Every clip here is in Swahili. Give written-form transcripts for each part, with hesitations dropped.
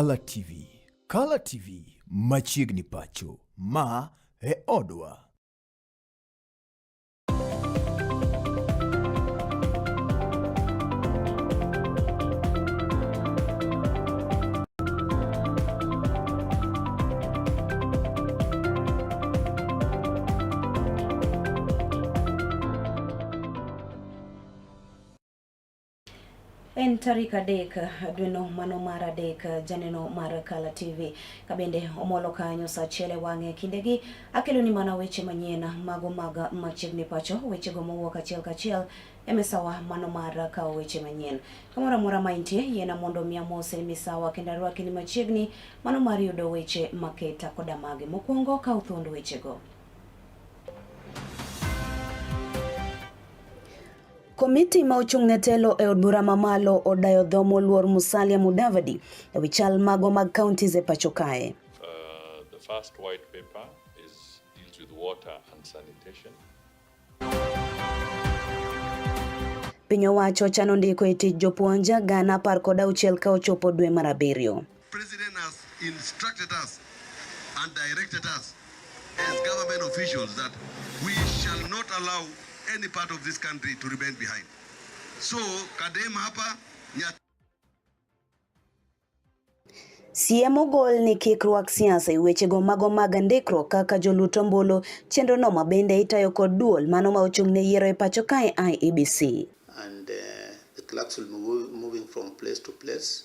Color TV. Color TV, Machiegni Pacho, ma e odwa. En tarik adek dweno mano mar adek janeno mar Color TV kabende omolo kanyo sa achiel e wang'e kindegi akelo ni mana weche manyien mago mag Machiegni Pacho, weche go mowuok achiel kachiel e misawa mano mar kawo weche manyien. Kamoro amora ma intie yiena mondo mi amose misawa kendo arwaki ni machiegni mano mar yudo weche maketa koda mage. Mokwongo kaw thuond weche go. Komiti ma ochung' ne telo e od bura mamalo odayo dho moluor Musalia Mudavadi e wi chal mago mag counties e pacho kae. The first white paper deals with water and sanitation. Piny owacho chano ndiko e tich jopuonj gana 16 ka ochopo dwe mar abiriyo. President has instructed us and directed us as government officials that we shall not allow any part of this country to remain behind. So, kadem hapa Siem ogol ni kik rwak siasa e wechego mago mag ndikruok kaka jolut ombulu, chenro no mabende itayo kod duol mano ma ochung' ne yiero e pacho kae IEBC. And the clerks will be moving from place to place.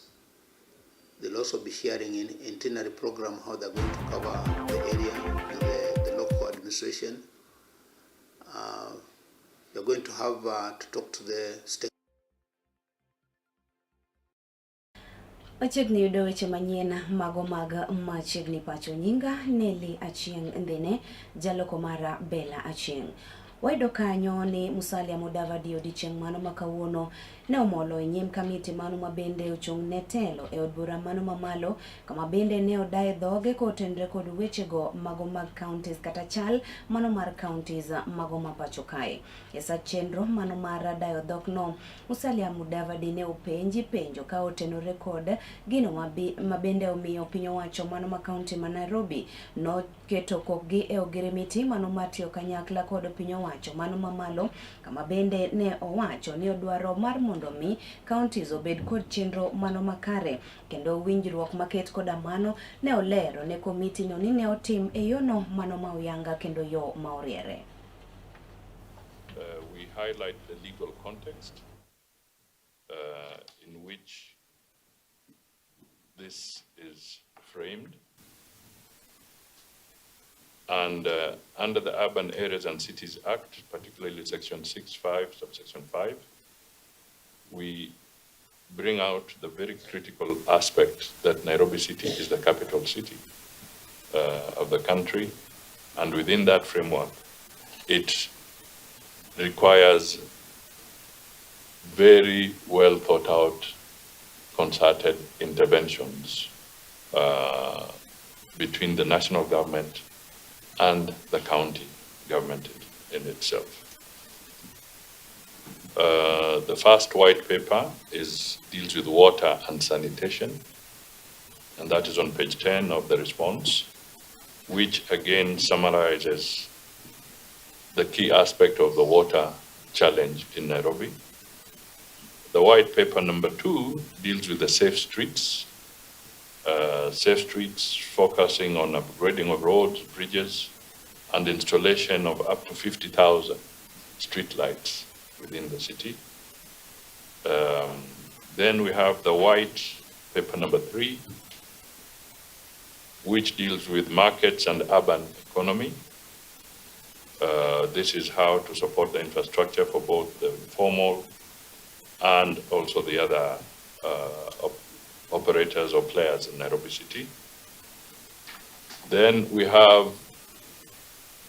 They'll also be sharing in itinerary program how they're going to cover the area and the local administration. You're going to have to talk to the state. Machiegni yudo weche manyien mago mag Machiegni Pacho. Nyinga Neli Achieng' Ndene, jaloko mara Bella Achieng'. Wayudo kanyo ni Musalia Mudavadi odiochieng' mano ma kawuono ne omolo e nyim kamiti mano ma bende ochung' ne telo e od bura mano mamalo, kama bende ne odaye dhoge kotenre kod wechego mago mag counties kata chal mano mar counties mago ma pacho kae. E sa chenro mano mar dayo dhok no, Musalia Mudavadi ne openji penjo ka otenore kod gino ma bende omiyo piny owacho mano ma county ma Nairobi no keto kokgi e ogirimiti mano matiyo kanyakla kod piny owacho mano mamalo, kama bende ne owacho ni odwaro mar mondo mi counties obed kod chenro mano makare kendo winjruok maket koda mano ne olero ne komiti no ni ne otim e yono mano ma uyanga kendo yo ma oriere. We highlight the legal context in which this is framed. And under the Urban Areas and Cities Act, particularly Section 6(5), subsection 5, we bring out the very critical aspect that Nairobi City is the capital city of the country. And within that framework, it requires very well thought out, concerted interventions between the national government and the county government in itself. The first white paper deals with water and sanitation, and that is on page 10 of the response, which again summarizes the key aspect of the water challenge in Nairobi. The white paper number 2 deals with the safe streets focusing on upgrading of roads, bridges, and installation of up to 50,000 street lights within the city. Then we have the white paper number 3, which deals with markets and urban economy. This is how to support the infrastructure for both the informal and also the other operators or players in Nairobi City. Then we have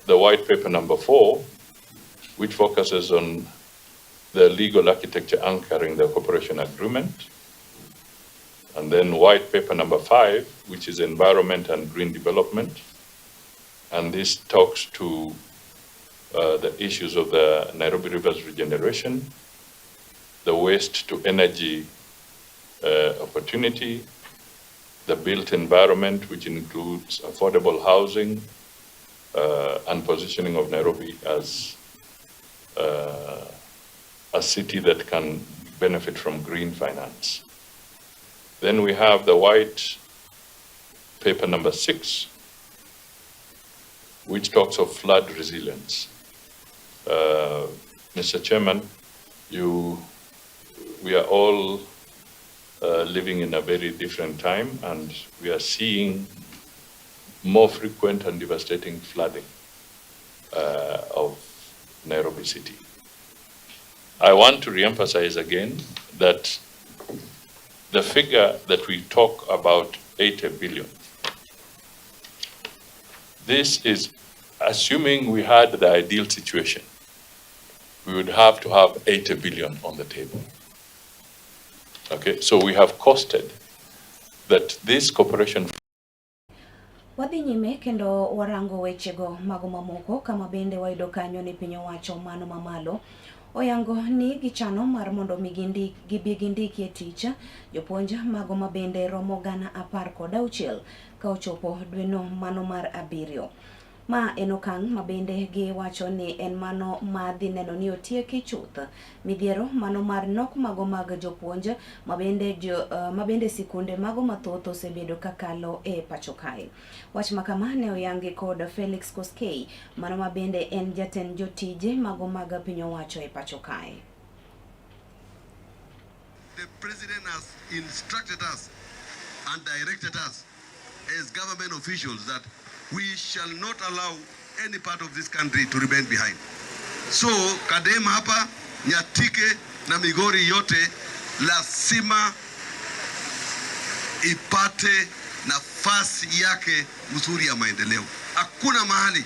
the white paper number 4, which focuses on the legal architecture anchoring the cooperation agreement. And then white paper number 5, which is environment and green development. And this talks to the issues of the Nairobi Rivers regeneration, the waste to energy opportunity, the built environment, which includes affordable housing and positioning of Nairobi as a city that can benefit from green finance. Then we have the white paper number 6, which talks of flood resilience. Mr. Chairman, we are all living in a very different time, and we are seeing more frequent and devastating flooding of Nairobi City. I want to reemphasize again that the figure that we talk about, 80 billion, this is assuming we had the ideal situation. We would have to have 80 billion on the table. Okay, so we have costed that this corporation. Wadhi nyime kendo warango wechego mago mamoko kama bende wayudo kanyo ni piny owacho mano mamalo oyango ni gichano mar mondo gindiki e tich jopuonj mago mabende romo 16,000 ka ochopo dweno mano mar 7. Ma en okang' mabende giwacho ni en mano madhi neno ni otieki chuth midhiero mano mar nok mago mag jopuonj mabende sikunde mago mathoth osebedo kakalo e pacho kae. Wach makama ne oyangi kod Felix Koskei mano mabende en jatend jotije mago mag piny owacho e pacho kae. The president has instructed us and directed us as government officials that we shall not allow any part of this country to remain behind. So, Kadema hapa, Nyatike na Migori yote lazima ipate nafasi yake mzuri ya maendeleo. Hakuna mahali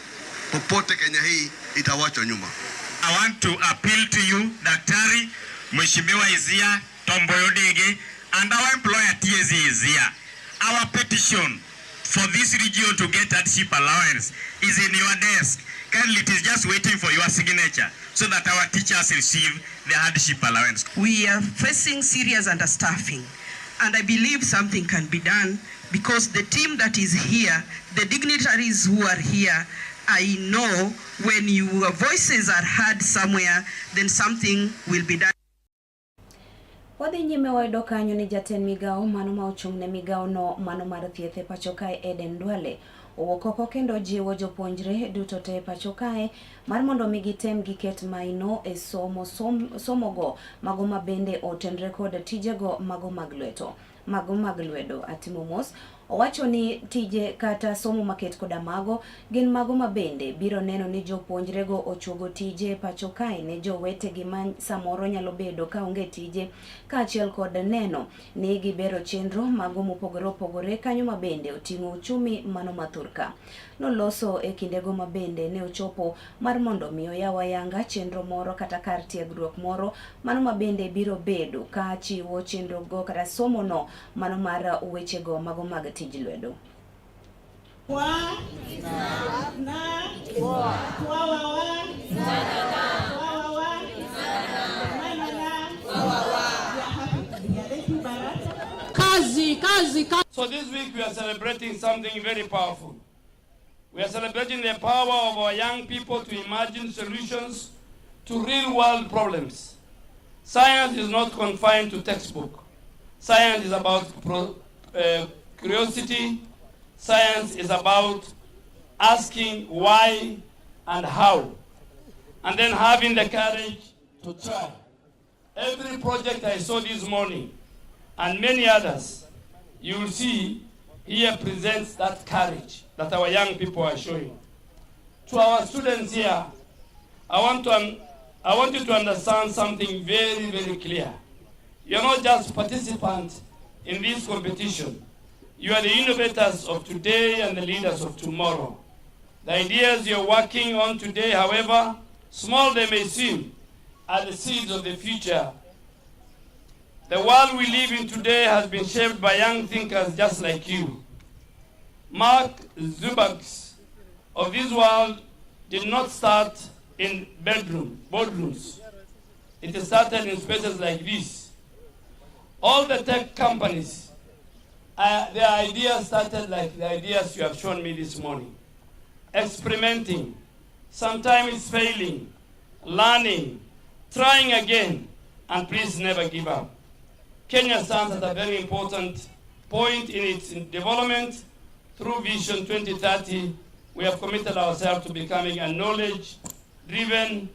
popote Kenya hii itawachwa nyuma. I want to appeal to you, Daktari, Mheshimiwa is here, Tomboyo Dege, and our employer TSC is here. Our petition for this region to get hardship allowance is in your desk. Currently, it is just waiting for your signature so that our teachers receive the hardship allowance. We are facing serious understaffing, and I believe something can be done because the team that is here, the dignitaries who are here, I know when your voices are heard somewhere, then something will be done. Wadhi nyime wayudo kanyo ni jatend migao mano ma ochung'ne migao no mano mar thieth e pacho kae Eden Duale owuok oko kendo jiwo jopuonjre duto te pacho kae mar mondo gitem giket maino e somogo mago mabende otenre kod tijego mago mag lwedo atimo mos. Owacho ni tije kata somo maket koda mago gin mago mabende biro neno ni jopuonjrego ochuogo tije pacho kae ne jowetegi ma samoro nyalo bedo ka onge tije kaachiel kod neno ni gibero chenro mago mopogore opogore kanyo mabende oting'o uchumi mano mathurka. Noloso e kindego mabende ne ochopo mar mondo mi oyaw ayanga chenro moro kata kar tiegruok moro mano mabende biro bedo ka chiwo chenro go kata somo no mano mar wechego mago mag tij lwedo. So this week we are celebrating something very powerful. We are celebrating the power of our young people to imagine solutions to real-world problems. Science is not confined to textbook. Science is about curiosity. Science is about asking why and how, and then having the courage to try. Every project I saw this morning, and many others, you will see here presents that courage that our young people are showing. To our students here, I want you to understand something very, very clear. You're not just participants in this competition. You are the innovators of today and the leaders of tomorrow. The ideas you're working on today, however small they may seem, are the seeds of the future. The world we live in today has been shaped by young thinkers just like you. Mark Zuckerberg of this world did not start in boardrooms. It started in spaces like this. All the tech companies the ideas started like the ideas you have shown me this morning. Experimenting, sometimes failing, learning, trying again, and please never give up. Kenya stands at a very important point in its development. Through Vision 2030, we have committed ourselves to becoming a knowledge-driven,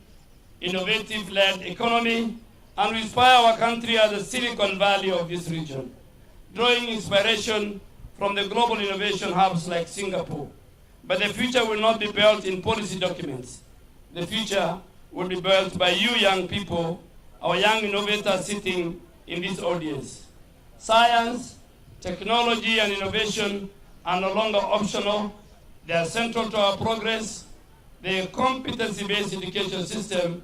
innovative-led economy, and we inspire our country as the Silicon Valley of this region, drawing inspiration from the global innovation hubs like Singapore. But the future will not be built in policy documents. The future will be built by you young people, our young innovators sitting in this audience. Science, technology, and innovation are no longer optional. They are central to our progress. The competency-based education system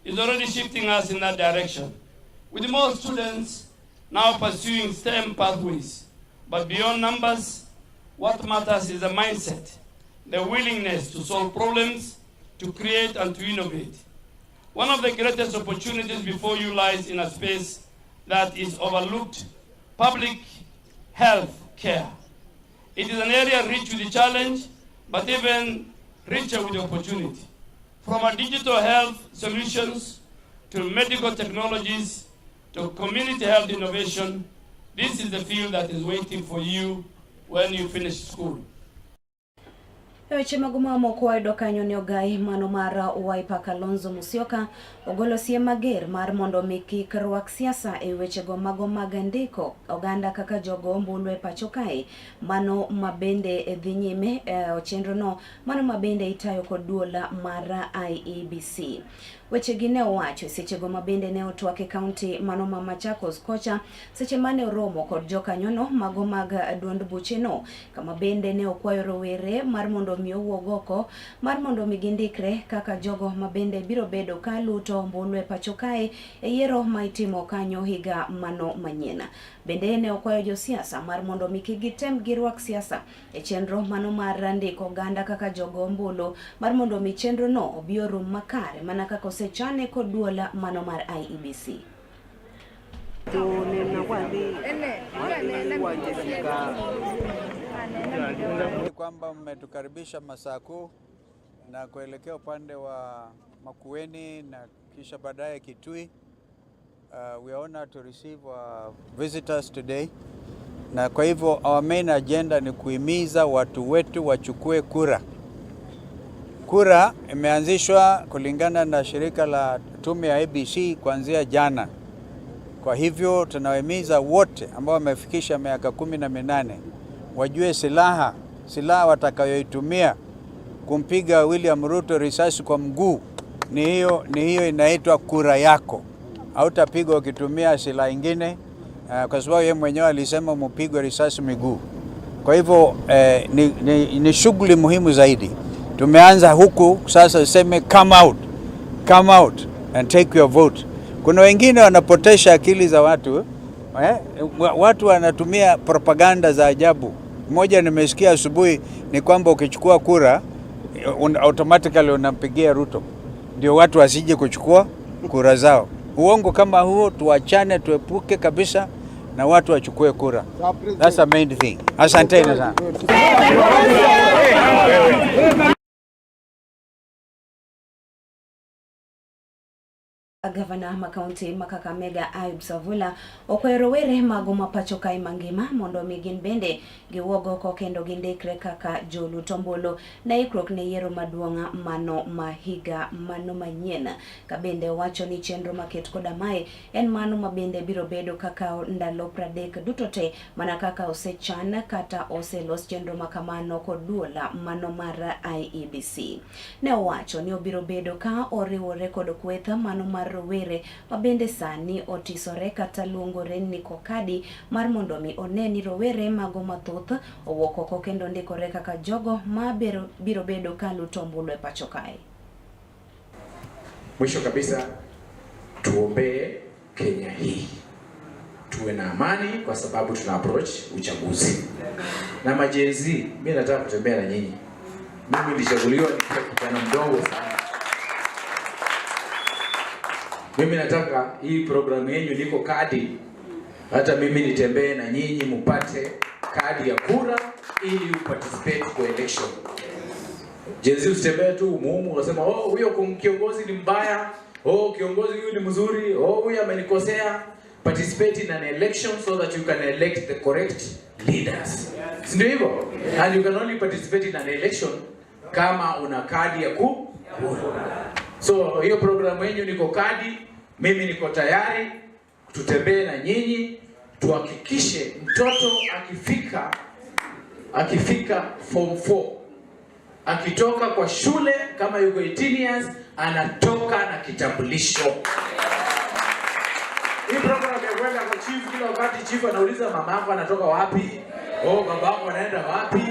is already shifting us in that direction, with more students now pursuing STEM pathways. But beyond numbers, what matters is the mindset, the willingness to solve problems, to create and to innovate. One of the greatest opportunities before you lies in a space that is overlooked, public health care. It is an area rich with the challenge, but even richer with the opportunity. From our digital health solutions to medical technologies to community health innovation, this is the field that is waiting for you when you finish school. Weche magumamo kwaedo kanyo ne ogai mano mar Wiper Kalonzo Musyoka ogolo siem mager mar mondo kik rwak siasa e wechego mago mag ndiko oganda kaka jogo ombulu e pacho kae, mano mabende dhi nyime chenrono, mano mabende itayo kod duola mar IEBC. Weche gi ne owacho sechego mabende ne otwake kaunti mano ma Machakos kocha seche mane oromo kod jokanyono mago mag duond bucheno, kama bende ne okwayo rowere mar mondo mi owuog oko mar mondo mi gindikre kaka jogo mabende biro bedo ka luto ombulu e pacho kae e yiero ma itimo kanyo higa mano manyien. Bende ne okwayo josiasa mar mondo mi kik gitem girwak siasa e chenro mano mar ndiko oganda kaka jogo ombulu mar mondo mi chenro no obi orum makare mana kaka osechane kod duola mano mar IEBC. Kwamba mmetukaribisha Masaku na kuelekea upande wa Makueni na kisha baadaye Kitui. We are honored to receive visitors today. Na kwa hivyo our main agenda ni kuhimiza watu wetu wachukue kura. Kura imeanzishwa kulingana na shirika la tume ya IEBC kuanzia jana. Kwa hivyo tunawahimiza wote ambao wamefikisha miaka 18 wajue silaha watakayoitumia kumpiga William Ruto risasi kwa mguu ni hiyo inaitwa kura yako. Hautapigwa ukitumia silaha nyingine kwa sababu yeye mwenyewe alisema mpigwe risasi miguu. Kwa hivyo ni shughuli muhimu zaidi. Tumeanza huku sasa, useme come out and take your vote. Kuna wengine wanapotesha akili za watu. Watu wanatumia propaganda za ajabu. Mmoja nimesikia asubuhi ni kwamba ukichukua kura automatically unampigia Ruto, ndio watu wasije kuchukua kura zao. Uongo kama huo tuachane, tuepuke kabisa na watu wachukue kura. That's the main thing. Asanteni sana. Gavana makaunti Kakamega Ayub Savula okwayo rowere mago ma pacho kae mangima mondo mi gin bende giwuog oko kendo gindikre kaka joluto ombulu na ikruok ne yiero maduong' mano ma higa mano manyien. Ka bende wacho ni chenro maket koda mae en mano ma bende biro bedo kaka ndalo 30 duto te, mana kaka osechan kata oselos chenro makamano kod duola mano mar IEBC. Ne wacho ni obiro bedo ka oriwore kod kwetha mano mar rowere mabende sani otisore kata luongore ni kokadi mar mondo mi oneni rowere mago mathoth owuok oko kendo ndikore kaka jogo ma biro bedo ka luto ombulu e pacho kae. Mwisho kabisa, tuombee Kenya hii tuwe na amani, kwa sababu tuna approach uchaguzi. Na majenzi, mimi nataka kutembea na nyinyi. Mimi nilichaguliwa nikiwa kijana mdogo sana. Mimi nataka hii programu yenu niko kadi, hata mimi nitembee na nyinyi mpate kadi ya kura ili uparticipate kwa election. Jezi usitembee tu umuhumu unasema huyo kiongozi ni mbaya, kiongozi huyu ni mzuri, huyu amenikosea. Participate in an election so that you can elect the correct leaders. Ndio hivyo? And you can only participate in an election kama una kadi ya kura. So hiyo programu yenu niko kadi, mimi niko tayari tutembee na nyinyi, tuhakikishe mtoto akifika form 4, akitoka kwa shule kama yuko 18 years, anatoka na kitambulisho. Hii program ya kwenda kwa chief, kila wakati chief anauliza mama yako anatoka wapi? Baba yako anaenda wapi?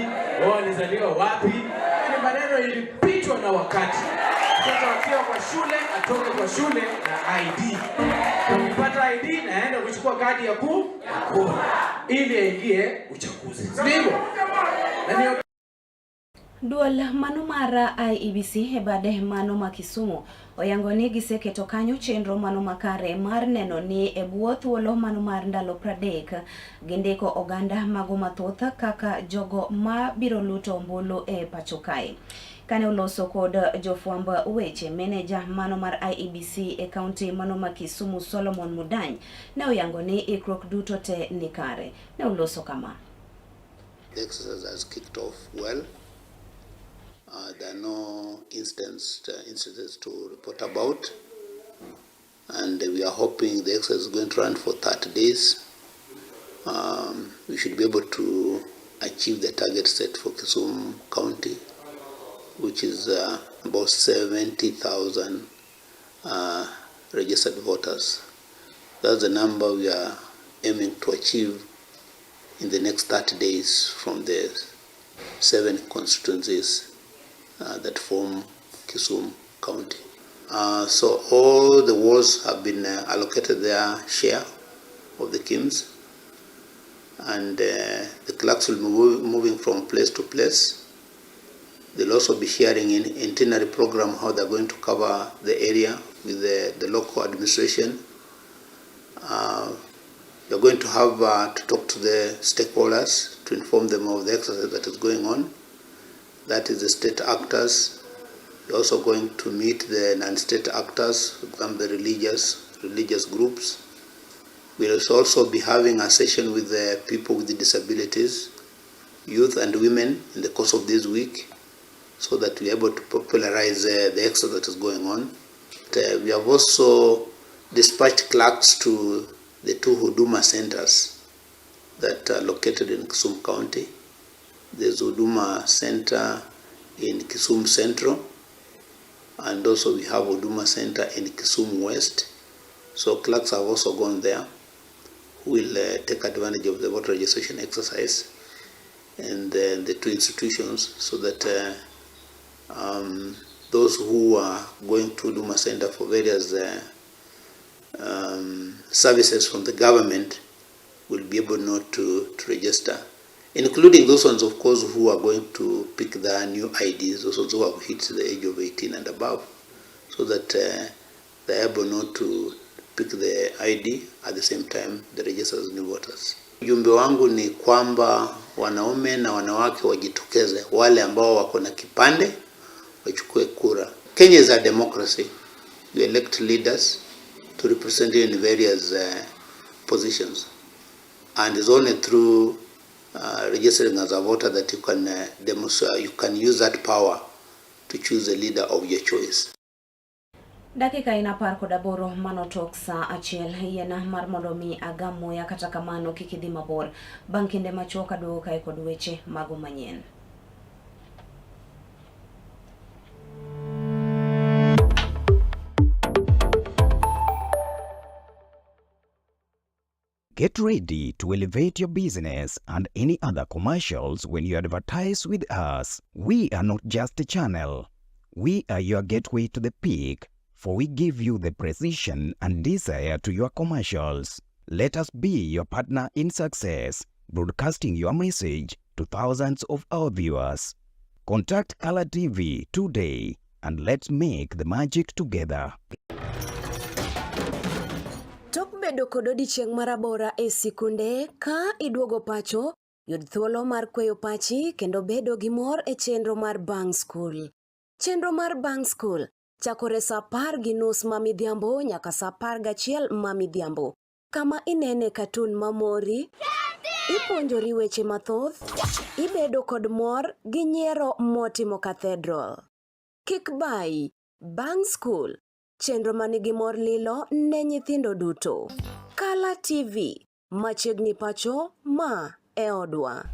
Alizaliwa wapi? Ni maneno ilipitwa na wakati. Mtoto akiwa kwa shule, atoke kwa shule na ID. Ukipata ID na aende kuchukua kadi ya kura ili aingie uchaguzi. Ndivyo? Duol mano mar IEBC bade mano ma Kisumu oyango ni giseketo kanyo chenro mano makare mar neno ni e bwo thuolo mano mar ndalo 30 gindiko oganda mago mathoth kaka jogo ma biro luto ombulu e pacho kae. Kane uloso kod jofwamb weche, meneja mano mar IEBC e kaunti mano ma Kisumu Solomon Mudany ne oyango ni ikruok duto te ni kare. Ne uloso kama. The exercise has kicked off well. There are no incidents to report about, and we are hoping the exercise is going to run for 30 days. We should be able to achieve the target set for Kisumu County, which is about 70,000 registered voters. That's the number we are aiming to achieve in the next 30 days from the 7 constituencies that form Kisumu County. So all the wards have been allocated their share of the KIMS, and the clerks will be moving from place to place. They'll also be sharing in itinerary program how they're going to cover the area with the local administration. They're going to have to talk to the stakeholders to inform them of the exercise that is going on. That is the state actors. They're also going to meet the non-state actors, the religious groups. We'll also be having a session with the people with the disabilities, youth and women in the course of this week, so that we're able to popularize the exercise that is going on. We have also dispatched clerks to the 2 Huduma centers that are located in Kisumu County. There's Huduma Center in Kisumu Central, and also we have Huduma Center in Kisumu West. So clerks have also gone there, who will take advantage of the voter registration exercise and the 2 institutions, so that those who are going to Huduma Center for various services from the government will be able not to register, including those ones, of course, who are going to pick their new IDs, those ones who have hit the age of 18 and above, so that they're able not to pick the ID at the same time they register as new voters. Ujumbe wangu ni kwamba wanaume na wanawake wajitokeze, wale ambao wako na kipande wachukue kura. Kenya is a democracy. You elect leaders to represent you in various positions, and it's only through registering as a voter that you can demonstrate, you can use that power to choose a leader of your choice. Dakika inapar kod 8 manotok sa achiel yena mar mondo mi agam muya kata kamano kikidhi mabor bang' kinde machuok aduogo kae kod weche mago manyien. Get ready to elevate your business and any other commercials when you advertise with us. We are not just a channel. We are your gateway to the peak, for we give you the precision and desire to your commercials. Let us be your partner in success, broadcasting your message to thousands of our viewers. Contact Color TV today and let's make the magic together. Tok bedo kod odiochieng' marabora e sikunde ka iduogo pacho Yud thuolo mar kweyo pachi kendo bedo gi mor e chenro mar Bang School. Chenro mar Bang School chakore saa 10:30 mamidhiambo nyaka saa 11 mamidhiambo. Kama inene katun mamori, ipuonjori weche mathoth, ibedo kod mor gi nyiero motimo Cathedral. Kik bai, Bang School, chenro manigi mor lilo ne nyithindo duto. Kala TV, machiegni pacho, ma e odwa.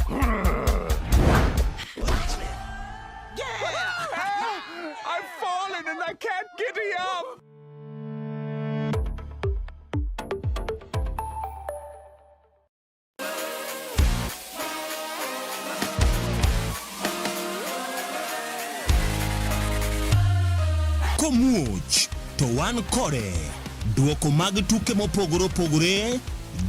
I've fallen and I can't get up. Komuch to wan kode duoko mag tuke mopogore opogore,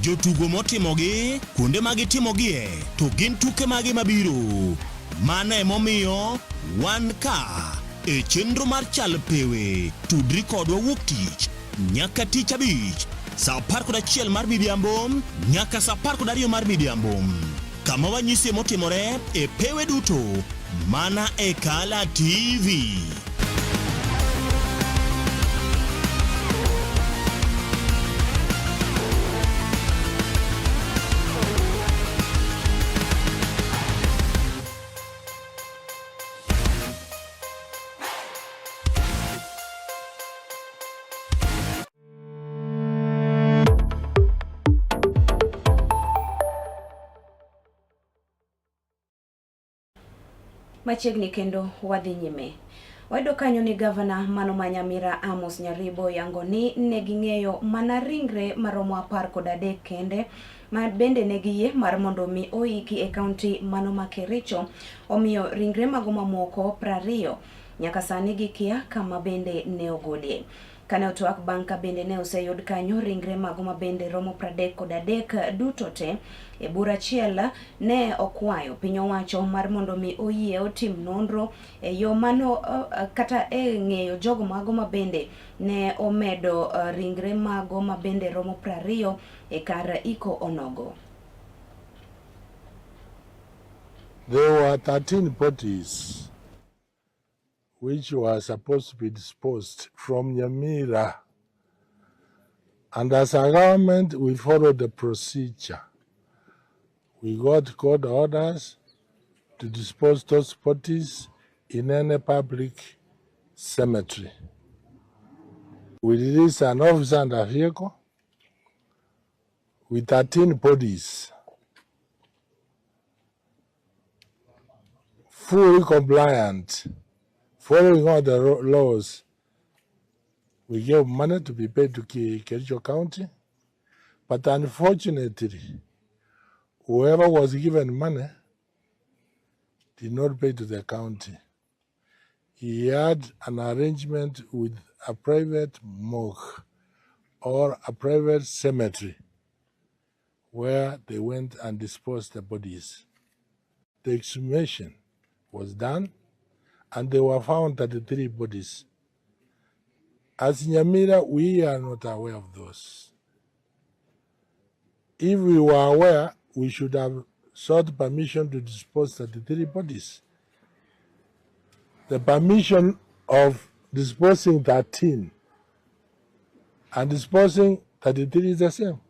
jotugo motimogi, kuonde magitimogie, to gin tuke magi mabiro. Mano emomiyo wan ka e chenro mar chal pewe. Tudri kodwa wuok tich nyaka tich abich saa 11 mar midhiambo nyaka saa 12 mar midhiambo. Kama wanyisi motimore e pewe duto mana e Kala TV. Machiegni kendo wadhi nyime. Wayudo kanyo ni gavana mano ma Nyamira Amos Nyaribo yango ni neging'eyo mana ringre maromo 13 kende ma bende negiyie mar mondo mi oiki e kaunti mano ma Kericho, omiyo ringre mago mamoko 20 nyaka sani gikia kama bende ne ogolie. Kane otwak banka bende ne oseyud kanyo ringre mago ma bende romo 33 duto te e bura achiel ne okwayo piny owacho mar mondo mi oyie otim nonro e yo mano kata e ng'eyo jogo mago ma bende ne omedo ringre mago ma bende romo 20 e kar iko onogo. There were 13 bodies which were supposed to be disposed from Nyamira. And as a government, we followed the procedure. We got court orders to dispose those bodies in any public cemetery. We released an officer and a vehicle with 13 bodies, fully compliant, following all the laws. We gave money to be paid to Kericho County, but unfortunately, whoever was given money did not pay to the county. He had an arrangement with a private morgue or a private cemetery where they went and disposed the bodies. The exhumation was done, and they were found 33 bodies. As Nyamira, we are not aware of those. If we were aware, we should have sought permission to dispose 33 bodies. The permission of disposing 13 and disposing 33 is the same.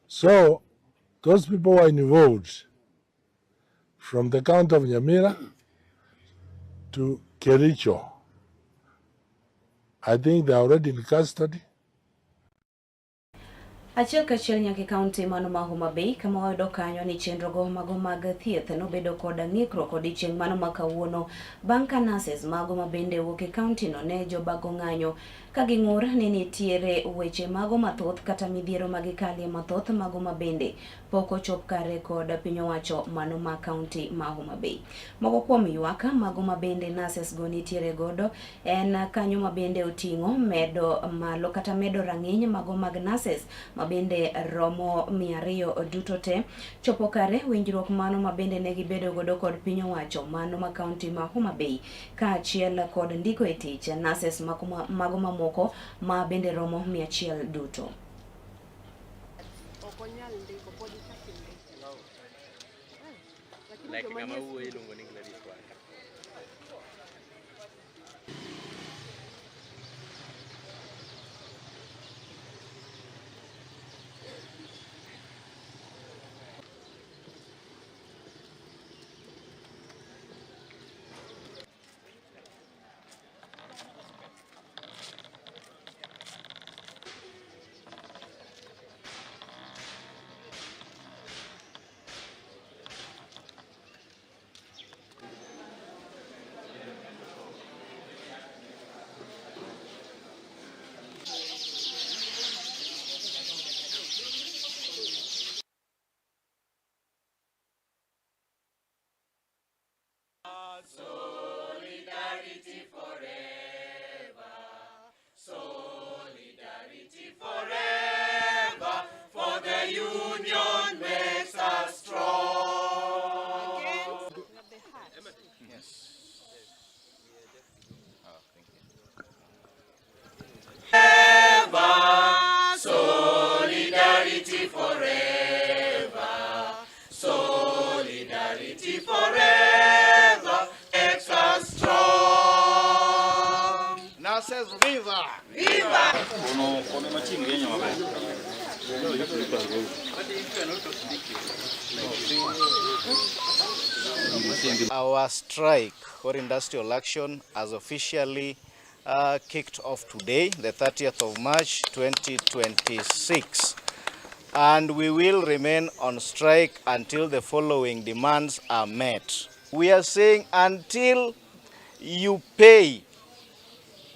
So those people were involved from the county of Nyamira to Kericho. I think they are already in custody. Achiel kachiel nyaka kaunti mano ma Homa Bay, kama wayudo kanyo ni chenro go mago mag thieth nobedo koda ng'ikruok odiochieng' mano ma kawuono bang' ka nurses mago ma bende wuok e kaunti no ne jobago ng'anyo ka ging'ur ni nitiere weche mago mathoth kata midhiero magikalie mathoth mago ma bende pok ochop kare kod piny owacho mano ma kaunti ma Homa Bay. Moko kuom ywak mago ma bende nurses go nitiere godo en kanyo ma bende oting'o medo malo kata medo rang'iny mago mag nurses ma bende romo 200 duto te, chopo kare winjruok mano ma bende ne gibedo godo kod piny owacho mano ma kaunti ma Homa Bay, ka achiel kod ndiko e tich nurses mago mamoko ma bende romo 100 duto. like kama huo ilongo ni Gladys Wanga. Solidarity forever, solidarity forever, for the union makes us strong. Yes. Forever, solidarity forever, solidarity forever, makes us strong. Now says viva! Viva! Kono Machiegni yenye mabaya. Our strike or industrial action has officially kicked off today, the 30th of March 2026. And we will remain on strike until the following demands are met. We are saying until you pay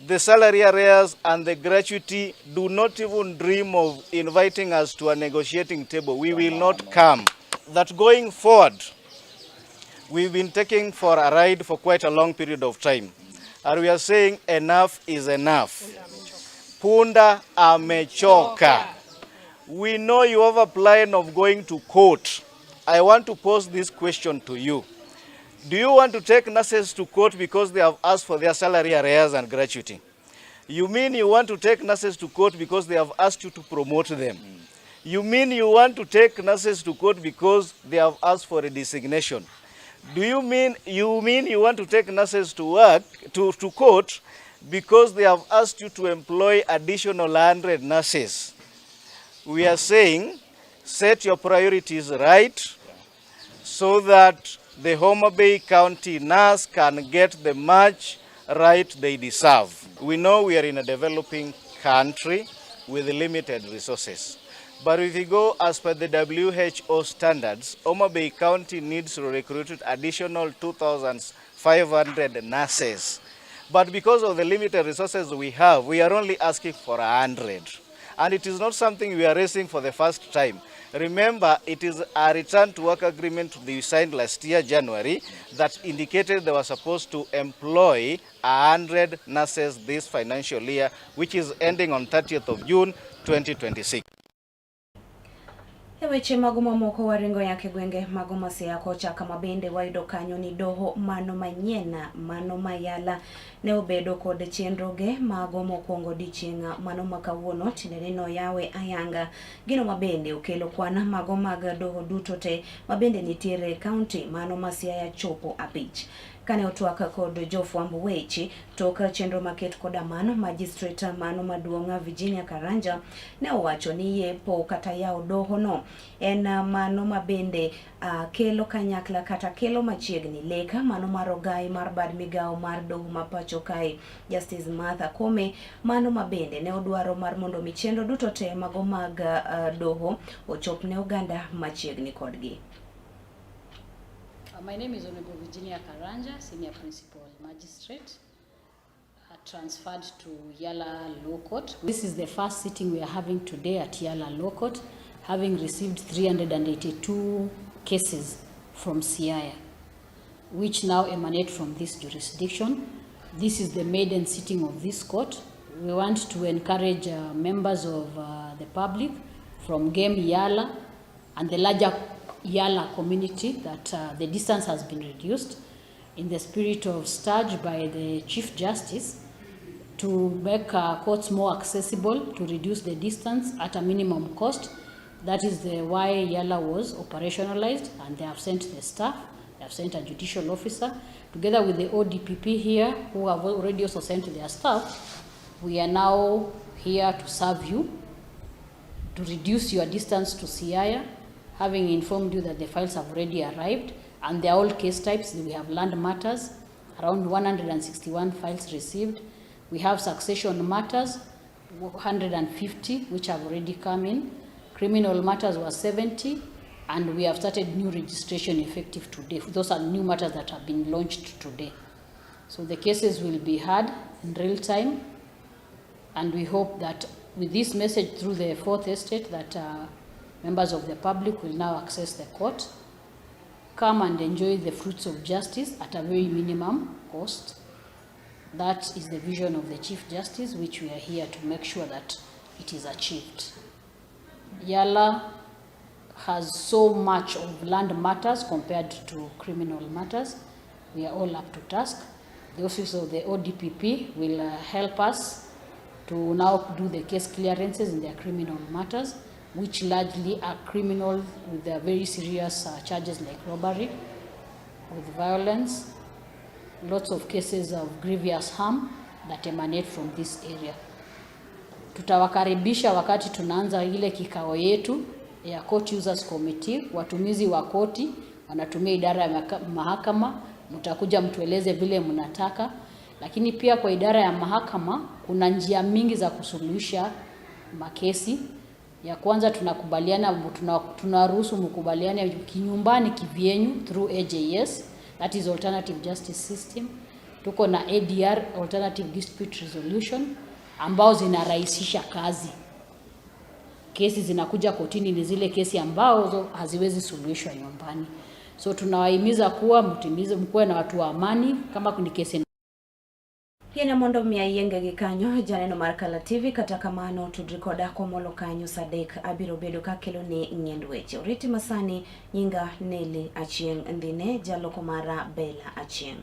the salary arrears and the gratuity, do not even dream of inviting us to a negotiating table. We will not come. That going forward, we've been taking for a ride for quite a long period of time. And we are saying enough is enough. Punda amechoka. We know you have a plan of going to court. I want to pose this question to you. Do you want to take nurses to court because they have asked for their salary arrears and gratuity? You mean you want to take nurses to court because they have asked you to promote them? You mean you want to take nurses to court because they have asked for a designation? Do you mean you want to take nurses to work to court because they have asked you to employ additional 100 nurses? We are saying set your priorities right so that the Homa Bay County nurse can get the much right they deserve. We know we are in a developing country with limited resources. But if you go as per the WHO standards, Homa Bay County needs to recruit additional 2,500 nurses. But because of the limited resources we have, we are only asking for 100. And it is not something we are raising for the first time. Remember, it is a return to work agreement we signed last year, January, that indicated they were supposed to employ 100 nurses this financial year, which is ending on 30th of June, 2026. Weche mago mamoko waringo yake gwenge mago masia kocha kama bende wayudo kanyo ni doho mano manyien mano mayala ne obedo kod chenroge mago mokwongo dichinga mano makawuono tinene no yawe ayanga gino mabende okelo kwana mago mag doho duto te mabende nitiere county mano masia ya chopo abich. Kane otwaka kod jofwambo weche toka chenro maket koda mano magistrate mano maduonga Virginia Karanja ne owacho ni yepo kata yao doho no en mano mabende kelo kanyakla kata kelo machiegni leka mano marogai mar bad migao mar doho mapacho kai Justice Martha Kome mano mabende ne odwaro mar mondo michendo duto te mago mag doho ochop ne oganda machiegni kodgi. My name is Honorable Virginia Karanja, Senior Principal Magistrate, transferred to Yala Law Court. This is the first sitting we are having today at Yala Law Court, having received 382 cases from Siaya, which now emanate from this jurisdiction. This is the maiden sitting of this court. We want to encourage members of the public from Game Yala and the larger Yala community that the distance has been reduced in the spirit of staged by the Chief Justice to make courts more accessible, to reduce the distance at a minimum cost. That is why Yala was operationalized, and they have sent the staff. They I've sent a judicial officer together with the ODPP here, who have already also sent their staff. We are now here to serve you, to reduce your distance to Siaya, having informed you that the files have already arrived, and they're all case types. We have land matters, around 161 files received. We have succession matters, 150, which have already come in. Criminal matters were 70, and we have started new registration effective today. Those are new matters that have been launched today. So the cases will be heard in real time, and we hope that with this message through the Fourth Estate that members of the public will now access the court, come and enjoy the fruits of justice at a very minimum cost. That is the vision of the Chief Justice, which we are here to make sure that it is achieved. Yala has so much of land matters compared to criminal matters. We are all up to task. The office of the ODPP will help us to now do the case clearances in their criminal matters, which largely are criminal with their very serious charges like robbery, with violence, lots of cases of grievous harm that emanate from this area. Tutawakaribisha wakati tunaanza ile kikao yetu ya Court Users Committee. Watumizi wa koti wanatumia idara ya mahakama, mtakuja mtueleze vile mnataka. Lakini pia kwa idara ya mahakama kuna njia mingi za kusuluhisha makesi. Ya kwanza tunakubaliana, tunaruhusu mkubaliane kinyumbani kivyenyu through AJS, that is Alternative Justice System. Tuko na ADR, Alternative Dispute Resolution, ambao zinarahisisha kazi. Kesi zinakuja kotini ni zile kesi ambao haziwezi suluhishwa nyumbani. So tunawahimiza kuwa mkuwe na watu wa amani kama ni kesi. Yena mondo mia yenge gikanyo janeno mar Kala TV kata kamano tudrikoda ko molo kanyo sadek abiro bedo ka kelo ni nyendweche. Oriti masani nyinga Neli Achieng ndine jaloko mara Bella Achieng.